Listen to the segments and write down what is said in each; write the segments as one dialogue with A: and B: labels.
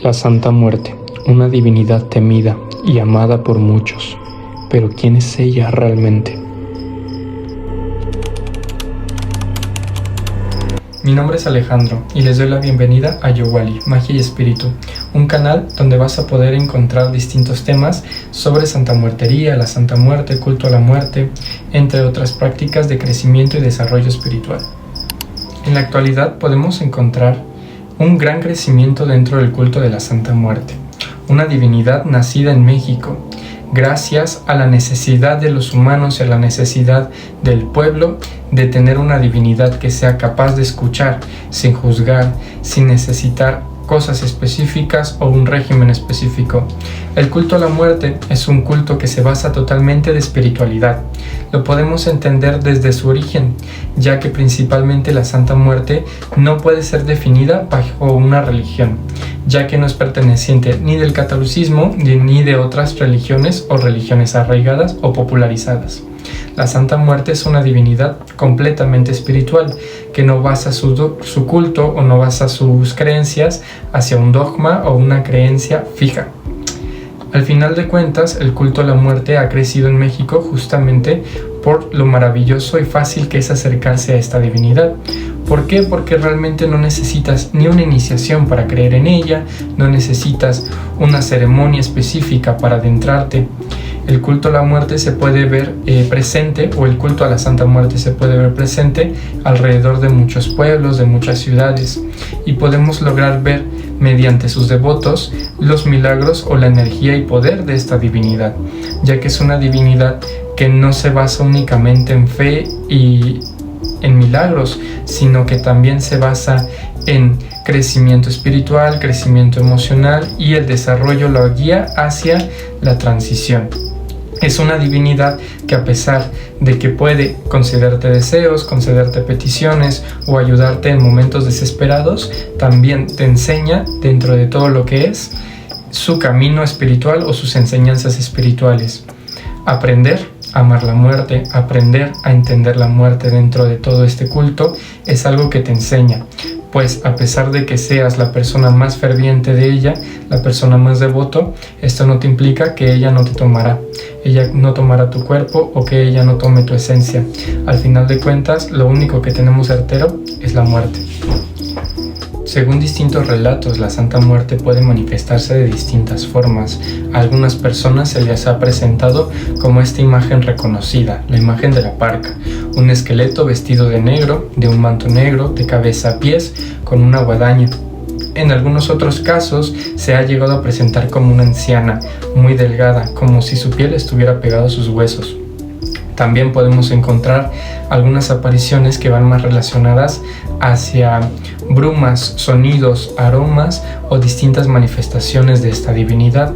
A: La Santa Muerte, una divinidad temida y amada por muchos. Pero ¿quién es ella realmente? Mi nombre es Alejandro y les doy la bienvenida a Yowali, Magia y Espíritu, un canal donde vas a poder encontrar distintos temas sobre Santa Muertería, la Santa Muerte, culto a la muerte, entre otras prácticas de crecimiento y desarrollo espiritual. En la actualidad podemos encontrar un gran crecimiento dentro del culto de la Santa Muerte, una divinidad nacida en México, gracias a la necesidad de los humanos y a la necesidad del pueblo de tener una divinidad que sea capaz de escuchar sin juzgar, sin necesitar cosas específicas o un régimen específico. El culto a la muerte es un culto que se basa totalmente de espiritualidad. Lo podemos entender desde su origen, ya que principalmente la Santa Muerte no puede ser definida bajo una religión, ya que no es perteneciente ni del catolicismo ni de otras religiones o religiones arraigadas o popularizadas. La Santa Muerte es una divinidad completamente espiritual, que no basa su culto o no basa sus creencias hacia un dogma o una creencia fija. Al final de cuentas, el culto a la muerte ha crecido en México justamente por lo maravilloso y fácil que es acercarse a esta divinidad. ¿Por qué? Porque realmente no necesitas ni una iniciación para creer en ella, no necesitas una ceremonia específica para adentrarte. El culto a la muerte se puede ver presente, o el culto a la Santa Muerte se puede ver presente alrededor de muchos pueblos, de muchas ciudades, y podemos lograr ver mediante sus devotos los milagros o la energía y poder de esta divinidad, ya que es una divinidad que no se basa únicamente en fe y en milagros, sino que también se basa en crecimiento espiritual, crecimiento emocional y el desarrollo, la guía hacia la transición. Es una divinidad que, a pesar de que puede concederte deseos, concederte peticiones o ayudarte en momentos desesperados, también te enseña, dentro de todo lo que es, su camino espiritual o sus enseñanzas espirituales. Aprender a amar la muerte, aprender a entender la muerte dentro de todo este culto es algo que te enseña. Pues a pesar de que seas la persona más ferviente de ella, la persona más devoto, esto no te implica que ella no te tomará. Ella no tomará tu cuerpo o que ella no tome tu esencia. Al final de cuentas, lo único que tenemos certero es la muerte. Según distintos relatos, la Santa Muerte puede manifestarse de distintas formas. A algunas personas se les ha presentado como esta imagen reconocida, la imagen de la parca, un esqueleto vestido de negro, de un manto negro, de cabeza a pies, con una guadaña. En algunos otros casos se ha llegado a presentar como una anciana, muy delgada, como si su piel estuviera pegada a sus huesos. También podemos encontrar algunas apariciones que van más relacionadas hacia brumas, sonidos, aromas o distintas manifestaciones de esta divinidad.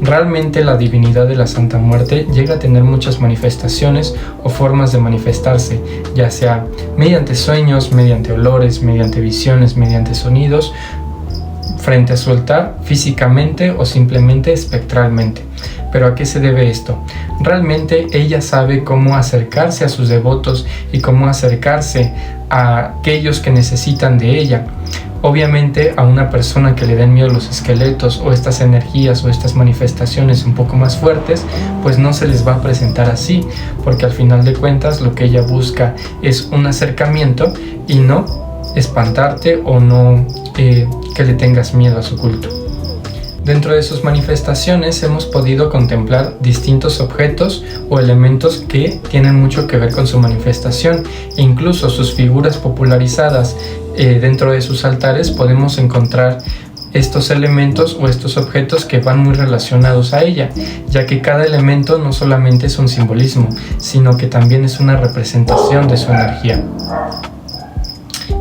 A: Realmente la divinidad de la Santa Muerte llega a tener muchas manifestaciones o formas de manifestarse, ya sea mediante sueños, mediante olores, mediante visiones, mediante sonidos, frente a su altar, físicamente o simplemente espectralmente. ¿Pero a qué se debe esto? Realmente ella sabe cómo acercarse a sus devotos y cómo acercarse a aquellos que necesitan de ella. Obviamente a una persona que le den miedo los esqueletos o estas energías o estas manifestaciones un poco más fuertes, pues no se les va a presentar así, porque al final de cuentas lo que ella busca es un acercamiento y no espantarte o no que le tengas miedo a su culto. Dentro de sus manifestaciones hemos podido contemplar distintos objetos o elementos que tienen mucho que ver con su manifestación. Incluso sus figuras popularizadas dentro de sus altares podemos encontrar estos elementos o estos objetos que van muy relacionados a ella, ya que cada elemento no solamente es un simbolismo, sino que también es una representación de su energía.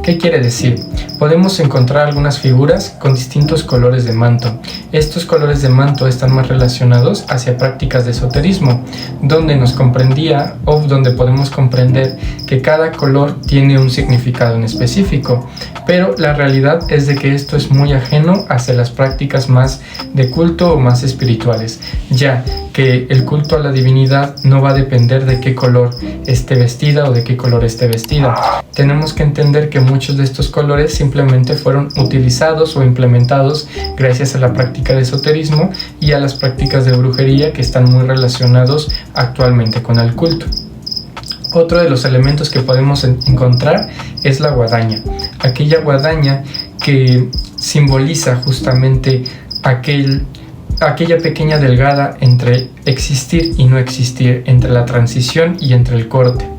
A: ¿Qué quiere decir? Podemos encontrar algunas figuras con distintos colores de manto. Estos colores de manto están más relacionados hacia prácticas de esoterismo, donde nos comprendía o donde podemos comprender que cada color tiene un significado en específico, pero la realidad es de que esto es muy ajeno hacia las prácticas más de culto o más espirituales, ya que el culto a la divinidad no va a depender de qué color esté vestida o de qué color esté vestida. Tenemos que entender que muchos de estos colores simplemente fueron utilizados o implementados gracias a la práctica de esoterismo y a las prácticas de brujería que están muy relacionados actualmente con el culto. Otro de los elementos que podemos encontrar es la guadaña, aquella guadaña que simboliza justamente aquella pequeña delgada entre existir y no existir, entre la transición y entre el corte.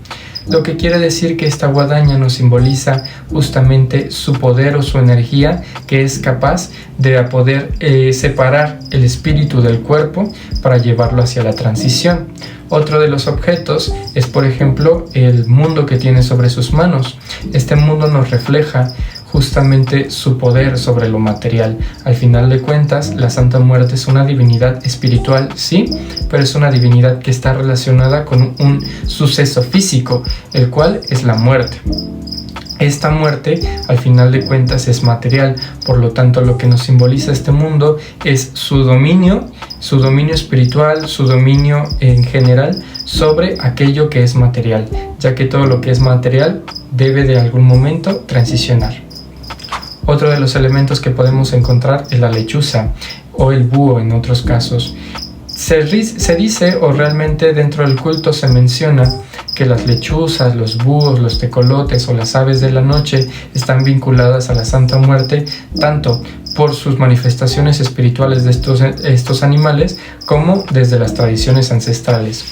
A: Lo que quiere decir que esta guadaña nos simboliza justamente su poder o su energía, que es capaz de poder separar el espíritu del cuerpo para llevarlo hacia la transición. Otro de los objetos es, por ejemplo, el mundo que tiene sobre sus manos. Este mundo nos refleja justamente su poder sobre lo material. Al final de cuentas, la Santa Muerte es una divinidad espiritual, sí, pero es una divinidad que está relacionada con un suceso físico, el cual es la muerte. Esta muerte, al final de cuentas, es material, por lo tanto, lo que nos simboliza este mundo es su dominio espiritual, su dominio en general sobre aquello que es material, ya que todo lo que es material debe de algún momento transicionar. Otro de los elementos que podemos encontrar es la lechuza o el búho en otros casos. Se dice, o realmente dentro del culto se menciona, que las lechuzas, los búhos, los tecolotes o las aves de la noche están vinculadas a la Santa Muerte, tanto por sus manifestaciones espirituales de estos animales como desde las tradiciones ancestrales.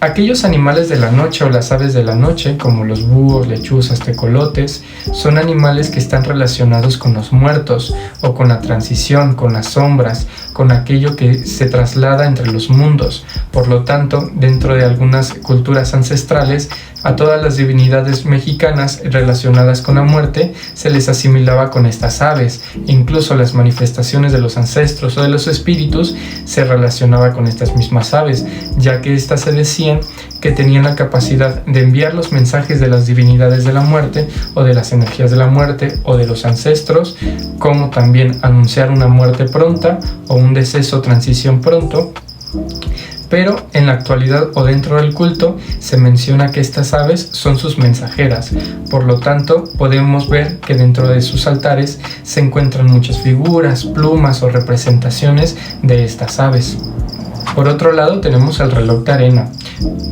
A: Aquellos animales de la noche o las aves de la noche, como los búhos, lechuzas, tecolotes, son animales que están relacionados con los muertos o con la transición, con las sombras, con aquello que se traslada entre los mundos. Por lo tanto, dentro de algunas culturas ancestrales, a todas las divinidades mexicanas relacionadas con la muerte se les asimilaba con estas aves. Incluso las manifestaciones de los ancestros o de los espíritus se relacionaba con estas mismas aves, ya que éstas se decían que tenían la capacidad de enviar los mensajes de las divinidades de la muerte o de las energías de la muerte o de los ancestros, como también anunciar una muerte pronta o un deceso o transición pronto. Pero en la actualidad o dentro del culto se menciona que estas aves son sus mensajeras. Por lo tanto, podemos ver que dentro de sus altares se encuentran muchas figuras, plumas o representaciones de estas aves. Por otro lado, tenemos el reloj de arena.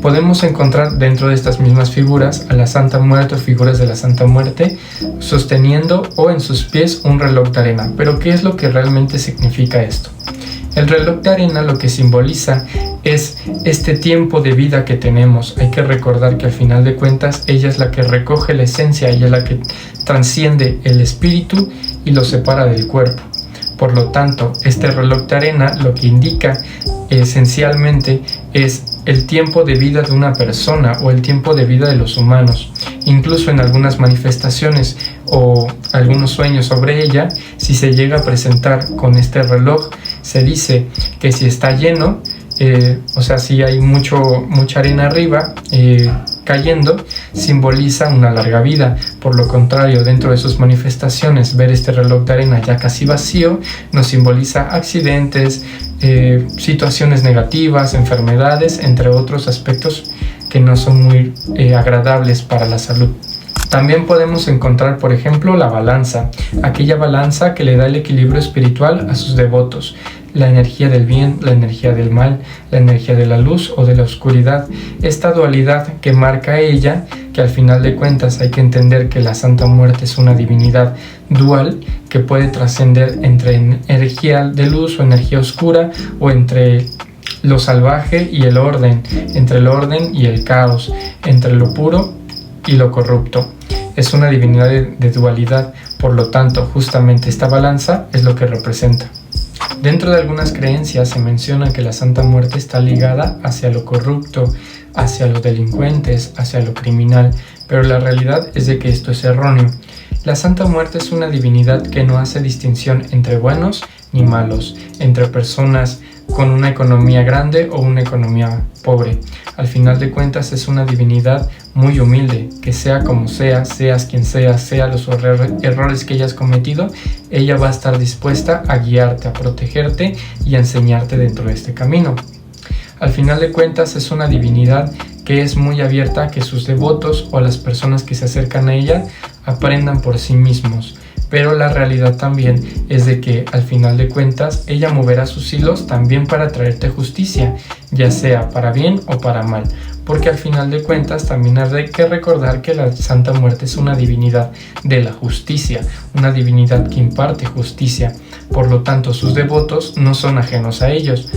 A: Podemos encontrar dentro de estas mismas figuras a la Santa Muerte o figuras de la Santa Muerte sosteniendo o en sus pies un reloj de arena. Pero ¿qué es lo que realmente significa esto? El reloj de arena lo que simboliza es este tiempo de vida que tenemos. Hay que recordar que al final de cuentas ella es la que recoge la esencia, ella es la que transciende el espíritu y lo separa del cuerpo. Por lo tanto, este reloj de arena lo que indica esencialmente es el tiempo de vida de una persona o el tiempo de vida de los humanos. Incluso en algunas manifestaciones o algunos sueños sobre ella, si se llega a presentar con este reloj, se dice que si está lleno, o sea, si hay mucha arena arriba cayendo, simboliza una larga vida. Por lo contrario, dentro de sus manifestaciones, ver este reloj de arena ya casi vacío nos simboliza accidentes, situaciones negativas, enfermedades, entre otros aspectos que no son muy agradables para la salud. También podemos encontrar, por ejemplo, la balanza, aquella balanza que le da el equilibrio espiritual a sus devotos, la energía del bien, la energía del mal, la energía de la luz o de la oscuridad. Esta dualidad que marca ella, que al final de cuentas hay que entender que la Santa Muerte es una divinidad dual que puede trascender entre energía de luz o energía oscura, o entre lo salvaje y el orden, entre el orden y el caos, entre lo puro y lo corrupto. Es una divinidad de dualidad, por lo tanto, justamente esta balanza es lo que representa. Dentro de algunas creencias se menciona que la Santa Muerte está ligada hacia lo corrupto, hacia los delincuentes, hacia lo criminal, pero la realidad es de que esto es erróneo. La Santa Muerte es una divinidad que no hace distinción entre buenos ni malos, entre personas con una economía grande o una economía pobre. Al final de cuentas es una divinidad muy humilde, que sea como sea, seas quien sea los errores que hayas cometido, ella va a estar dispuesta a guiarte, a protegerte y a enseñarte dentro de este camino. Al final de cuentas es una divinidad que es muy abierta a que sus devotos o las personas que se acercan a ella aprendan por sí mismos. Pero la realidad también es de que al final de cuentas ella moverá sus hilos también para traerte justicia, ya sea para bien o para mal, porque al final de cuentas también hay que recordar que la Santa Muerte es una divinidad de la justicia, una divinidad que imparte justicia, por lo tanto sus devotos no son ajenos a ellos.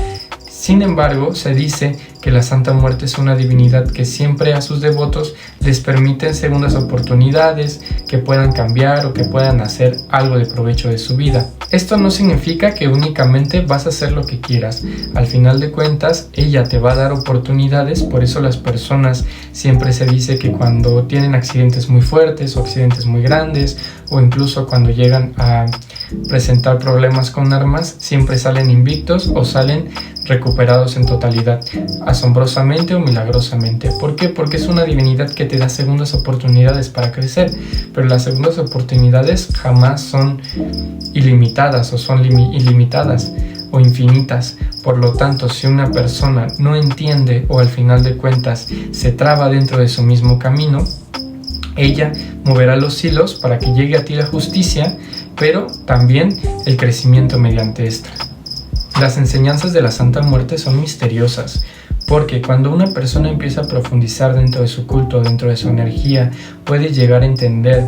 A: Sin embargo, se dice que la Santa Muerte es una divinidad que siempre a sus devotos les permite segundas oportunidades, que puedan cambiar o que puedan hacer algo de provecho de su vida. Esto no significa que únicamente vas a hacer lo que quieras. Al final de cuentas, ella te va a dar oportunidades, por eso las personas siempre se dice que cuando tienen accidentes muy fuertes o accidentes muy grandes, o incluso cuando llegan a presentar problemas con armas, siempre salen invictos o salen recuperados en totalidad, asombrosamente o milagrosamente. ¿Por qué? Porque es una divinidad que te da segundas oportunidades para crecer, pero las segundas oportunidades jamás son ilimitadas o son ilimitadas o infinitas. Por lo tanto, si una persona no entiende o al final de cuentas se traba dentro de su mismo camino, ella moverá los hilos para que llegue a ti la justicia, pero también el crecimiento mediante esta. Las enseñanzas de la Santa Muerte son misteriosas, porque cuando una persona empieza a profundizar dentro de su culto, dentro de su energía, puede llegar a entender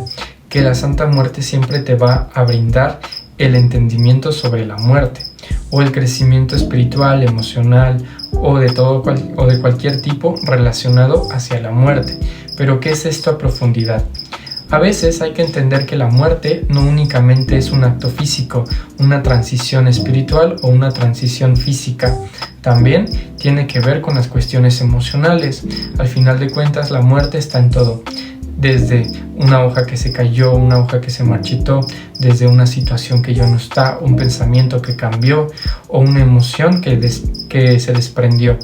A: que la Santa Muerte siempre te va a brindar el entendimiento sobre la muerte, o el crecimiento espiritual, emocional, o de cualquier tipo relacionado hacia la muerte. Pero ¿qué es esto a profundidad? A veces hay que entender que la muerte no únicamente es un acto físico, una transición espiritual o una transición física. También tiene que ver con las cuestiones emocionales. Al final de cuentas, la muerte está en todo. Desde una hoja que se cayó, una hoja que se marchitó, desde una situación que ya no está, un pensamiento que cambió o una emoción que se desprendió.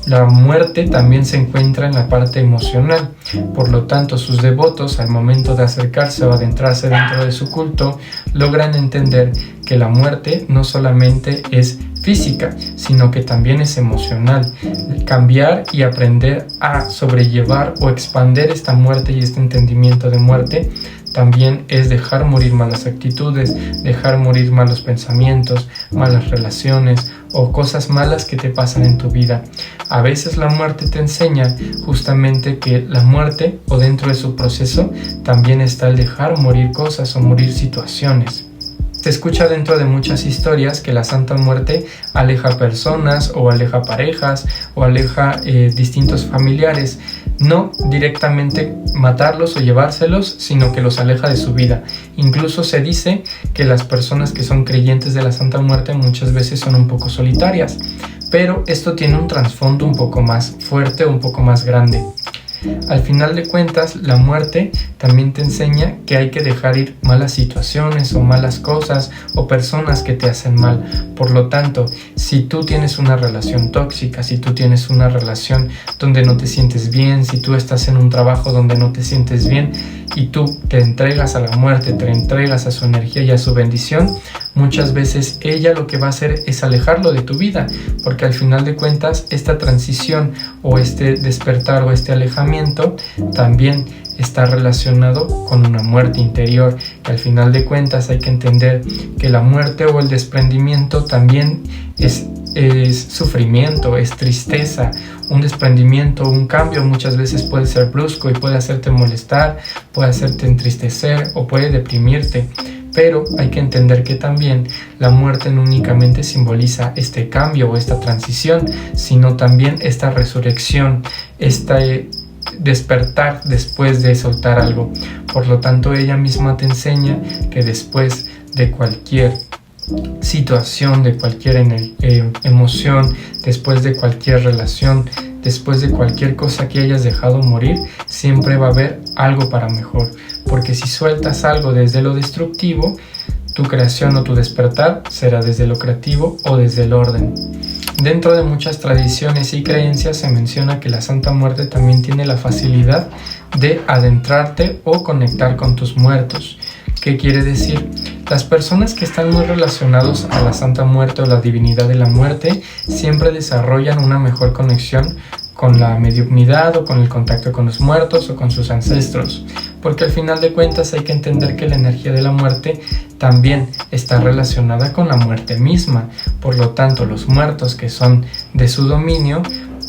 A: La muerte también se encuentra en la parte emocional, por lo tanto sus devotos al momento de acercarse o adentrarse dentro de su culto logran entender que la muerte no solamente es física, sino que también es emocional. Cambiar y aprender a sobrellevar o expander esta muerte y este entendimiento de muerte también es dejar morir malas actitudes, dejar morir malos pensamientos, malas relaciones o cosas malas que te pasan en tu vida. A veces la muerte te enseña justamente que la muerte o dentro de su proceso también está el dejar morir cosas o morir situaciones. Se escucha dentro de muchas historias que la Santa Muerte aleja personas o aleja parejas o aleja distintos familiares. No directamente matarlos o llevárselos, sino que los aleja de su vida. Incluso se dice que las personas que son creyentes de la Santa Muerte muchas veces son un poco solitarias, pero esto tiene un trasfondo un poco más fuerte, un poco más grande. Al final de cuentas, la muerte también te enseña que hay que dejar ir malas situaciones o malas cosas o personas que te hacen mal. Por lo tanto, si tú tienes una relación tóxica, si tú tienes una relación donde no te sientes bien, si tú estás en un trabajo donde no te sientes bien y tú te entregas a la muerte, te entregas a su energía y a su bendición, muchas veces ella lo que va a hacer es alejarlo de tu vida, porque al final de cuentas esta transición o este despertar o este alejamiento también está relacionado con una muerte interior, que al final de cuentas hay que entender que la muerte o el desprendimiento también es sufrimiento, es tristeza. Un desprendimiento, un cambio muchas veces puede ser brusco y puede hacerte molestar, puede hacerte entristecer o puede deprimirte. Pero hay que entender que también la muerte no únicamente simboliza este cambio o esta transición, sino también esta resurrección, este despertar después de soltar algo. Por lo tanto, ella misma te enseña que después de cualquier situación, de cualquier emoción, después de cualquier relación, después de cualquier cosa que hayas dejado morir, siempre va a haber algo para mejor. Porque si sueltas algo desde lo destructivo, tu creación o tu despertar será desde lo creativo o desde el orden. Dentro de muchas tradiciones y creencias se menciona que la Santa Muerte también tiene la facilidad de adentrarte o conectar con tus muertos. ¿Qué quiere decir? Las personas que están muy relacionados a la Santa Muerte o la divinidad de la muerte siempre desarrollan una mejor conexión con la mediunidad o con el contacto con los muertos o con sus ancestros, porque al final de cuentas hay que entender que la energía de la muerte también está relacionada con la muerte misma. Por lo tanto, los muertos que son de su dominio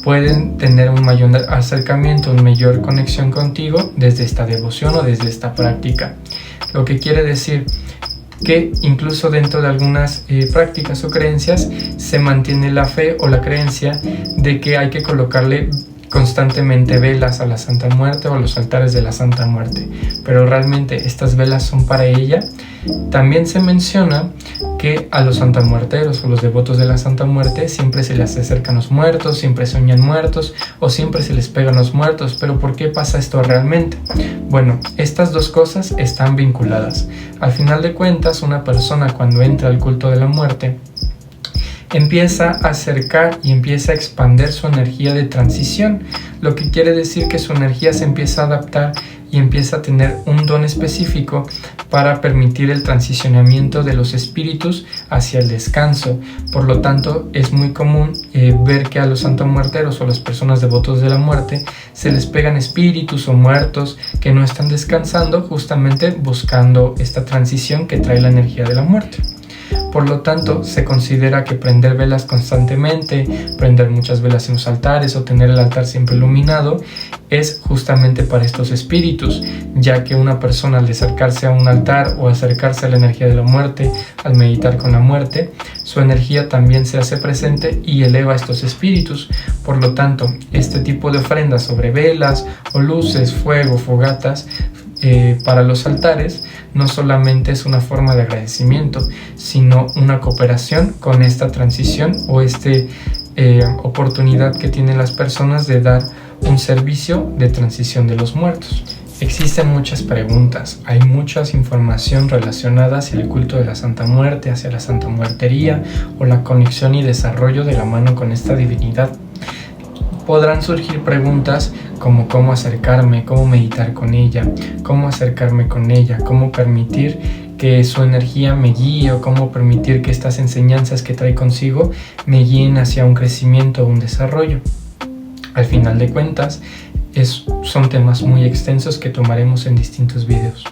A: pueden tener un mayor acercamiento, una mayor conexión contigo desde esta devoción o desde esta práctica. Lo que quiere decir que incluso dentro de algunas prácticas o creencias se mantiene la fe o la creencia de que hay que colocarle constantemente velas a la Santa Muerte o a los altares de la Santa Muerte, pero realmente estas velas son para ella. También se menciona que a los santamuerteros o los devotos de la Santa Muerte siempre se les acercan los muertos, siempre soñan muertos o siempre se les pegan los muertos. ¿Pero por qué pasa esto realmente? Bueno, estas dos cosas están vinculadas. Al final de cuentas, una persona cuando entra al culto de la muerte empieza a acercar y empieza a expandir su energía de transición, lo que quiere decir que su energía se empieza a adaptar y empieza a tener un don específico para permitir el transicionamiento de los espíritus hacia el descanso. Por lo tanto, es muy común ver que a los santamuerteros o a las personas devotos de la muerte se les pegan espíritus o muertos que no están descansando, justamente buscando esta transición que trae la energía de la muerte. Por lo tanto, se considera que prender velas constantemente, prender muchas velas en los altares o tener el altar siempre iluminado es justamente para estos espíritus, ya que una persona al acercarse a un altar o acercarse a la energía de la muerte, al meditar con la muerte, su energía también se hace presente y eleva a estos espíritus. Por lo tanto, este tipo de ofrendas sobre velas o luces, fuego, fogatas, para los altares no solamente es una forma de agradecimiento, sino una cooperación con esta transición o oportunidad que tienen las personas de dar un servicio de transición de los muertos. Existen muchas preguntas, hay mucha información relacionada hacia el culto de la Santa Muerte, hacia la santamuertería o la conexión y desarrollo de la mano con esta divinidad. Podrán surgir preguntas como cómo acercarme, cómo meditar con ella, cómo acercarme con ella, cómo permitir que su energía me guíe o cómo permitir que estas enseñanzas que trae consigo me guíen hacia un crecimiento o un desarrollo. Al final de cuentas, son temas muy extensos que tomaremos en distintos videos.